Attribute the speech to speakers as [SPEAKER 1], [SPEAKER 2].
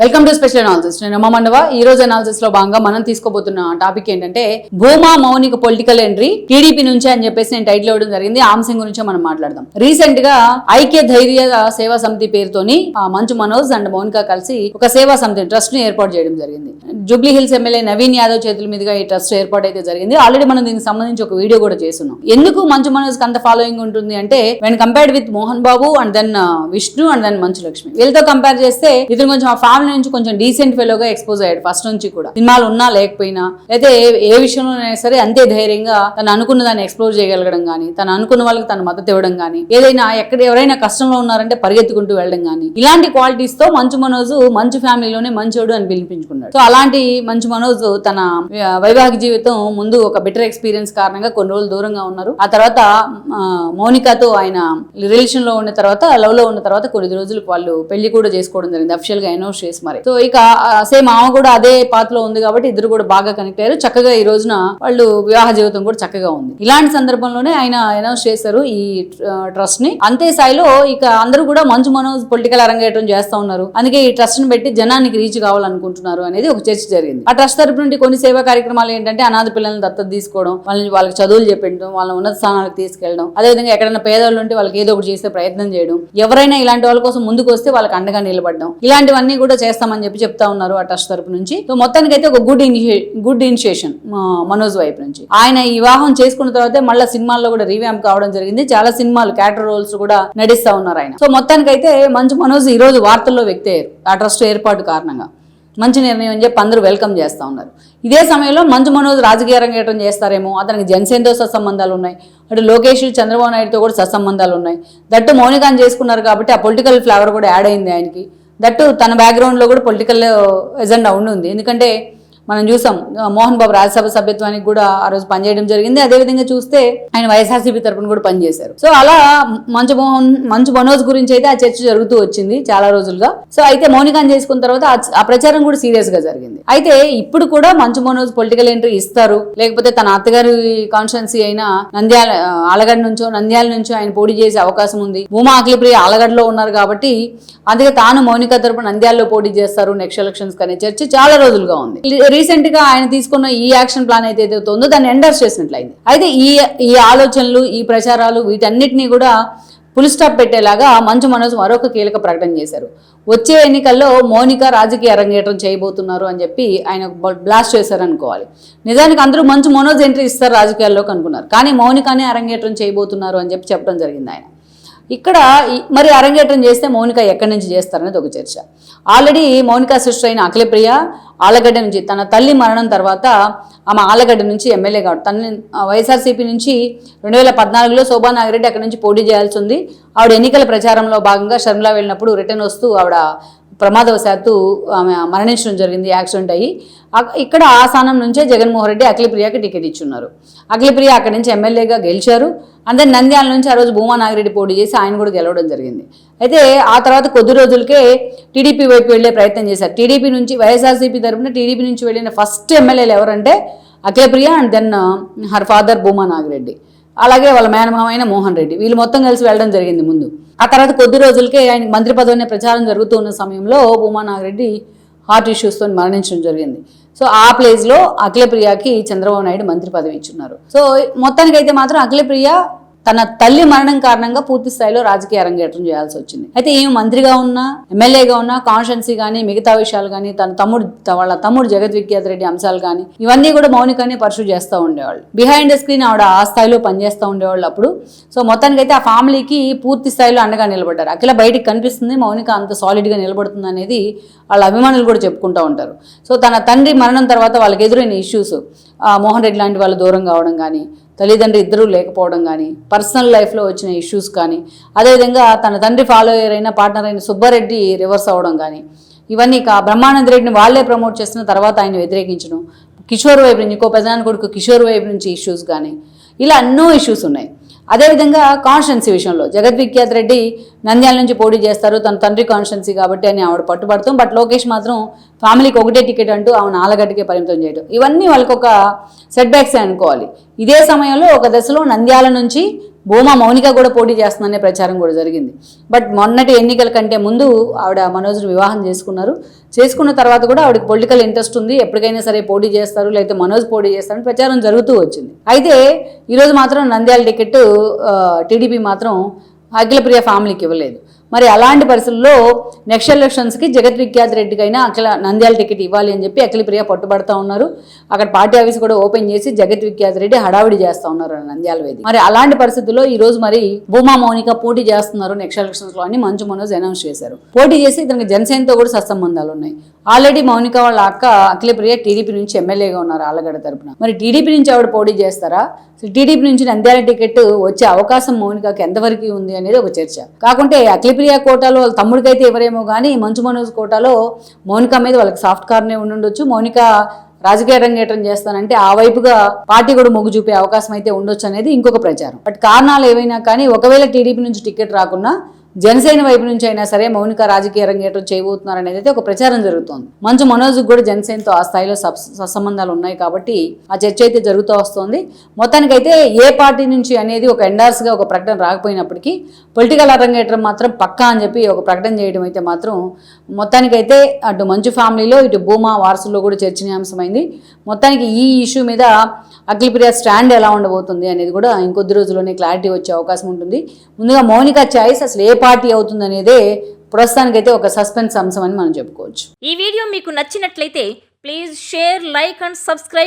[SPEAKER 1] Welcome to special analysis. నేను ఉమా మండవ. ఈ రోజు అనాలిసిస్ లో భాగంగా మనం తీసుకోబోతున్న టాపిక్ ఏంటంటే Bhuma Mounika political entry TDP నుంచి అని చెప్పేసి నేను టైటిల్ ఇవ్వడం జరిగింది. ఆ అంశం గురించి మనం మాట్లాడదాం. రీసెంట్ గా ఐక్య ధైర్య సేవా సమితి పేరుతోని మంచు మనోజ్ అండ్ మౌనిక కలిసి ఒక సేవా సమితి ట్రస్ట్ ని ఏర్పాటు చేయడం జరిగింది. Jubilee hills MLA Naveen Yadav చేతుల మీదుగా ఈ ట్రస్ట్ ఏర్పాటు అయితే జరిగింది. ఆల్రెడీ మనం దీనికి సంబంధించి ఒక వీడియో కూడా చేస్తున్నాం. ఎందుకు మంచు మనోజ్ కి అంత ఫాలోయింగ్ ఉంటుంది అంటే when compared with Mohan Babu and then Vishnu and then Manchu Lakshmi, వీళ్ళతో కంపేర్ చేస్తే ఇతను కొంచెం ఆ ఫ్యామిలీ నుంచి కొంచెం డీసెంట్ ఫెలోగా ఎక్స్పోజ్ అయ్యాడు ఫస్ట్ నుంచి కూడా. సినిమాలు ఉన్నా లేకపోయినా అయితే ఏ విషయంలోనైనా సరే అంతే ధైర్యంగా తను అనుకున్న దాన్ని ఎక్స్ప్లోర్ చేయగలగడం కానీ, తను అనుకున్న వాళ్ళకి తన మద్దతు ఇవ్వడం కానీ, ఏదైనా ఎవరైనా కష్టంలో ఉన్నారంటే పరిగెత్తుకుంటూ వెళ్ళడం కానీ, ఇలాంటి క్వాలిటీస్ తో మంచు మనోజ్ మంచు ఫ్యామిలీలోనే మంచోడు అని పిలిపించుకున్నాడు. సో అలాంటి మంచు మనోజ్ తన వైవాహిక జీవితం ముందు ఒక బెటర్ ఎక్స్పీరియన్స్ కారణంగా కొన్ని రోజులు దూరంగా ఉన్నారు. ఆ తర్వాత మౌనికతో ఆయన రిలేషన్ లో ఉన్న తర్వాత, లవ్ లో ఉన్న తర్వాత కొన్ని రోజులు వాళ్ళు పెళ్లి కూడా చేసుకోవడం జరిగింది, అఫిషియల్ గా అనౌన్స్ చేసి మరి. సో ఇక సేమ్ ఆమె కూడా అదే పాత్రలో ఉంది కాబట్టి ఇద్దరు కూడా బాగా కనెక్ట్ అయ్యారు. చక్కగా ఈ రోజున వాళ్ళు వివాహ జీవితం కూడా చక్కగా ఉంది. ఇలాంటి సందర్భంలోనే ఆయన అనౌన్స్ చేశారు ఈ ట్రస్ట్ ని. అంతే స్థాయిలో ఇక అందరూ కూడా మంచు మనోజ్ పొలిటికల్ అరంగేట్రం చేస్తా ఉన్నారు. అందుకే ఈ ట్రస్ట్ ని పెట్టి జనానికి రీచ్ కావాలనుకుంటున్నారు అనేది ఒక చర్చ జరిగింది. ఆ ట్రస్ట్ తరపు నుండి కొన్ని సేవా కార్యక్రమాలు ఏంటంటే అనాథ పిల్లల్ని దత్తత తీసుకోవడం, వాళ్ళకి చదువులు చెప్పడం, వాళ్ళని ఉన్నత స్థానాలకు తీసుకెళ్లడం, అదేవిధంగా ఎక్కడైనా పేదవాళ్ళు ఉంటే వాళ్ళకి ఏదో ఒకటి చేసే ప్రయత్నం చేయడం, ఎవరైనా ఇలాంటి వాళ్ళ కోసం ముందుకు వస్తే వాళ్ళకి అండగా నిలబడడం, ఇలాంటివన్నీ కూడా చేస్తామని చెప్తా ఉన్నారు ఆ ట్రస్ట్ తరపు నుంచి. సో మొత్తానికి అయితే ఒక గుడ్ ఇనిషియేషన్ మనోజ్ వైపు నుంచి. ఆయన ఈ వివాహం చేసుకున్న తర్వాత మళ్ళీ సినిమాల్లో కూడా రీవ్యాంప్ కావడం జరిగింది. చాలా సినిమాలు క్యారెక్టర్ రోల్స్ కూడా నటిస్తా ఉన్నారు ఆయన. సో మొత్తానికి అయితే మంచు మనోజ్ ఈ రోజు వార్తల్లో వ్యక్తి అయ్యారు ఆ ట్రస్ట్ ఏర్పాటు కారణంగా. మంచి నిర్ణయం అని చెప్పి అందరూ వెల్కమ్ చేస్తా ఉన్నారు. ఇదే సమయంలో మంచు మనోజ్ రాజకీయ రంగేటం చేస్తారేమో, అతనికి జనసేనతో సత్సంబంధాలు ఉన్నాయి, అటు లోకేష్ చంద్రబాబు నాయుడుతో కూడా సత్సంబంధాలు ఉన్నాయి. దట్టు మౌనికాన్ని చేసుకున్నారు కాబట్టి ఆ పొలిటికల్ ఫ్లేవర్ కూడా యాడ్ అయింది ఆయనకి. దట్టు తన బ్యాక్గ్రౌండ్లో కూడా పొలిటికల్ ఎజెండా ఉంది. ఎందుకంటే మనం చూసాం మోహన్ బాబు రాజ్యసభ సభ్యత్వానికి కూడా ఆ రోజు పనిచేయడం జరిగింది. అదేవిధంగా చూస్తే ఆయన వైఎస్ఆర్సీపీ తరపున కూడా పనిచేశారు. సో అలా మంచు మనోజ్ గురించి అయితే ఆ చర్చ జరుగుతూ వచ్చింది చాలా రోజులుగా. సో అయితే మౌనికాన్ని చేసుకున్న తర్వాత ఆ ప్రచారం కూడా సీరియస్ గా జరిగింది. అయితే ఇప్పుడు కూడా మంచు మనోజ్ పొలిటికల్ ఎంట్రీ ఇస్తారు, లేకపోతే తన అత్తగారి కాన్స్టిట్యున్సీ అయిన ఆలగడ్డ నంద్యాల నుంచో ఆయన పోటీ చేసే అవకాశం ఉంది. భూమా అఖిలప్రియ ఆలగడ్డలో ఉన్నారు కాబట్టి అందుకే తాను మౌనిక తరపున నంద్యాలలో పోటీ చేస్తారు నెక్స్ట్ ఎలక్షన్స్ అనే చర్చ చాలా రోజులుగా ఉంది. రీసెంట్ గా ఆయన తీసుకున్న ఈ యాక్షన్ ప్లాన్ అయితే ఉందో దాన్ని ఎండర్స్ చేసినట్లయింది. అయితే ఈ ఆలోచనలు, ఈ ప్రచారాలు, వీటన్నిటినీ కూడా ఫుల్ స్టాప్ పెట్టేలాగా మంచు మనోజ్ మరొక కీలక ప్రకటన చేశారు. వచ్చే ఎన్నికల్లో మౌనిక రాజకీయ అరంగేట్రం చేయబోతున్నారు అని చెప్పి ఆయన బ్లాస్ట్ చేశారు అనుకోవాలి. నిజానికి అందరూ మంచు మనోజ్ ఎంట్రీ ఇస్తారు రాజకీయాల్లోకి అనుకున్నారు, కానీ మౌనికనే అరంగేట్రం చేయబోతున్నారు అని చెప్పి చెప్పడం జరిగింది ఆయన. ఇక్కడ మరి అరంగేట్రం చేస్తే మౌనిక ఎక్కడి నుంచి చేస్తారనేది ఒక చర్చ. ఆల్రెడీ మౌనిక సిస్టర్ అయిన అఖిలప్రియ ఆలగడ్డ నుంచి, తన తల్లి మరణం తర్వాత ఆమె ఆలగడ్డ నుంచి ఎమ్మెల్యే కావడం, తన వైఎస్ఆర్సీపీ నుంచి 2014లో శోభా నాగిరెడ్డి అక్కడి నుంచి పోటీ చేయాల్సి ఉంది. ఆవిడ ఎన్నికల ప్రచారంలో భాగంగా షర్మిల వెళ్ళినప్పుడు రిటర్న్ వస్తూ ఆవిడ ప్రమాదవశాత్తు ఆమె మరణించడం జరిగింది, యాక్సిడెంట్ అయ్యి. ఇక్కడ ఆ స్థానం నుంచే జగన్మోహన్ రెడ్డి అఖిలప్రియకి టికెట్ ఇచ్చున్నారు. అఖిలప్రియ అక్కడి నుంచి ఎమ్మెల్యేగా గెలిచారు. అంటే నంద్యాల నుంచి ఆ రోజు భూమా నాగిరెడ్డి పోటీ చేసి ఆయన కూడా గెలవడం జరిగింది. అయితే ఆ తర్వాత కొద్ది రోజులకే టీడీపీ వైపు వెళ్లే ప్రయత్నం చేశారు. టీడీపీ నుంచి వైఎస్ఆర్సీపీ తరఫున టీడీపీ నుంచి వెళ్ళిన ఫస్ట్ ఎమ్మెల్యేలు ఎవరంటే Akhilapriya and then her father Bhuma Nagireddy, అలాగే వాళ్ళ మేనమామ అయిన మోహన్ రెడ్డి, వీళ్ళు మొత్తం కలిసి వెళ్ళడం జరిగింది ముందు. ఆ తర్వాత కొద్ది రోజులకే ఆయనకి మంత్రి పదవి ప్రచారం జరుగుతూ ఉన్న సమయంలో భూమా నాగిరెడ్డి హార్ట్ ఇష్యూస్తో మరణించడం జరిగింది. సో ఆ ప్లేస్లో అఖిలప్రియకి చంద్రబాబు నాయుడు మంత్రి పదవి ఇచ్చున్నారు. సో మొత్తానికైతే మాత్రం అఖిలప్రియ తన తల్లి మరణం కారణంగా పూర్తి స్థాయిలో రాజకీయ అరంగేట్రం చేయాల్సి వచ్చింది. అయితే ఈమె మంత్రిగా ఉన్నా, ఎమ్మెల్యేగా ఉన్నా, కాన్స్టిట్యున్సీ కానీ, మిగతా విషయాలు కానీ, వాళ్ళ తమ్ముడు జగత్ విఖ్యాత్ రెడ్డి అంశాలు కానీ, ఇవన్నీ కూడా మౌనికని పర్సూ చేస్తూ ఉండేవాళ్ళు. బిహైండ్ ద స్క్రీన్ ఆవిడ ఆ స్థాయిలో పనిచేస్తూ ఉండేవాళ్ళు అప్పుడు. సో మొత్తానికైతే ఆ ఫ్యామిలీకి పూర్తి స్థాయిలో అండగా నిలబడ్డారు. అఖిల బయటికి కనిపిస్తుంది, మౌనిక అంత సాలిడ్గా నిలబడుతుంది అనేది వాళ్ళ అభిమానులు కూడా చెప్పుకుంటూ ఉంటారు. సో తన తండ్రి మరణం తర్వాత వాళ్ళకి ఎదురైన ఇష్యూస్, మోహన్ రెడ్డి లాంటి వాళ్ళు దూరం కావడం కానీ, తల్లిదండ్రి ఇద్దరూ లేకపోవడం కానీ, పర్సనల్ లైఫ్లో వచ్చిన ఇష్యూస్ కానీ, అదేవిధంగా తన తండ్రి ఫాలోయర్ అయిన పార్ట్నర్ అయిన సుబ్బారెడ్డి రివర్స్ అవ్వడం కానీ, ఇవన్నీ బ్రహ్మానంద రెడ్డిని వాళ్లే ప్రమోట్ చేస్తున్న తర్వాత ఆయన వ్యతిరేకించడం, కిషోర్ వైపు నుంచి, ఇంకో పెదనాన్న కొడుకు కిషోర్ వైపు నుంచి ఇష్యూస్ కానీ, ఇలా ఎన్నో ఇష్యూస్ ఉన్నాయి. అదేవిధంగా కాన్స్టిట్యున్సీ విషయంలో జగత్ విఖ్యాత్ రెడ్డి నంద్యాల నుంచి పోటీ చేస్తారు, తన తండ్రి కాన్స్టిట్యున్సీ కాబట్టి అని ఆవిడ పట్టుబడతాం. బట్ లోకేష్ మాత్రం ఫ్యామిలీకి ఒకటే టికెట్ అంటూ ఆమె ఆలగడ్డకే పరిమితం చేయడం, ఇవన్నీ వాళ్ళకి ఒక సెట్ బ్యాక్స్ అనుకోవాలి. ఇదే సమయంలో ఒక దశలో నంద్యాల నుంచి భూమా మౌనిక కూడా పోటీ చేస్తుందనే ప్రచారం కూడా జరిగింది. బట్ మొన్నటి ఎన్నికల కంటే ముందు ఆవిడ మనోజ్ని వివాహం చేసుకున్న తర్వాత కూడా ఆవిడకి పొలిటికల్ ఇంట్రెస్ట్ ఉంది, ఎప్పటికైనా సరే పోటీ చేస్తారు, లేకపోతే మనోజ్ పోటీ చేస్తారని ప్రచారం జరుగుతూ వచ్చింది. అయితే ఈరోజు మాత్రం నంద్యాల టికెట్ టీడీపీ మాత్రం అఖిలప్రియ ఫ్యామిలీకి ఇవ్వలేదు. మరి అలాంటి పరిస్థితుల్లో నెక్స్ట్ ఎలక్షన్స్కి జగత్ విఖ్యాత్ రెడ్డికైనా నంద్యాల టికెట్ ఇవ్వాలి అని చెప్పి అఖిలప్రియ పట్టుబడతా ఉన్నారు. అక్కడ పార్టీ ఆఫీస్ కూడా ఓపెన్ చేసి జగత్ విఖ్యాత్ రెడ్డి హడావిడి చేస్తూ ఉన్నారు నంద్యాల వేది. మరి అలాంటి పరిస్థితుల్లో ఈ రోజు మరి భూమా మౌనిక పోటీ చేస్తున్నారు నెక్స్ట్ ఎలక్షన్స్లో అని మంచు మనోజ్ అనౌన్స్ చేశారు. పోటీ చేసి ఇతనికి జనసేనతో కూడా సత్సంబంధాలు ఉన్నాయి. ఆల్రెడీ మౌనిక వాళ్ళ అక్క అఖిలప్రియ టీడీపీ నుంచి ఎమ్మెల్యేగా ఉన్నారు ఆలగడ్డ తరపున. మరి టీడీపీ నుంచి ఆవిడ పోటీ చేస్తారా, టీడీపీ నుంచి నంద్యాల టికెట్ వచ్చే అవకాశం మౌనికకి ఎంతవరకు ఉంది అనేది ఒక చర్చ. కాకుంటే అఖిలప్రియ కోటాలో వాళ్ళ తమ్ముడికైతే ఎవరేమో కానీ మంచు మనోజ్ కోటాలో మౌనిక మీద వాళ్ళకి సాఫ్ట్ కార్నే ఉండుండొచ్చు. మౌనిక రాజకీయ రంగేట్రం చేస్తానంటే ఆ వైపుగా పార్టీ కూడా మొగ్గు చూపే అవకాశం అయితే ఉండొచ్చు అనేది ఇంకొక ప్రచారం. బట్ కారణాలు ఏవైనా కానీ ఒకవేళ టీడీపీ నుంచి టికెట్ రాకున్నా జనసేన వైపు నుంచి అయినా సరే మౌనిక రాజకీయ రంగేట్రం చేయబోతున్నారు అనేది అయితే ఒక ప్రచారం జరుగుతోంది. మంచు మనోజ్ కూడా జనసేనతో ఆ స్థాయిలో సత్సంబంధాలు ఉన్నాయి కాబట్టి ఆ చర్చ అయితే జరుగుతూ వస్తుంది. మొత్తానికైతే ఏ పార్టీ నుంచి అనేది ఒక ఎండార్స్గా ఒక ప్రకటన రాకపోయినప్పటికీ పొలిటికల్ అరంగేట్రం మాత్రం పక్కా అని చెప్పి ఒక ప్రకటన చేయడం అయితే మాత్రం మొత్తానికైతే అటు మంచు ఫ్యామిలీలో ఇటు భూమా వారసుల్లో కూడా చర్చనీయాంశమైంది. మొత్తానికి ఈ ఇష్యూ మీద అఖిలప్రియ స్టాండ్ ఎలా ఉండబోతుంది అనేది కూడా ఇంకొద్ది రోజుల్లోనే క్లారిటీ వచ్చే అవకాశం ఉంటుంది. ముందుగా మౌనిక చాయిస్ అసలు ఏ పార్టీ అవుతుంది అనేదే ప్రస్తుతానికైతే ఒక సస్పెన్స్ అంశం అని మనం చెప్పుకోవచ్చు.
[SPEAKER 2] ఈ వీడియో మీకు నచ్చినట్లయితే please share, like and subscribe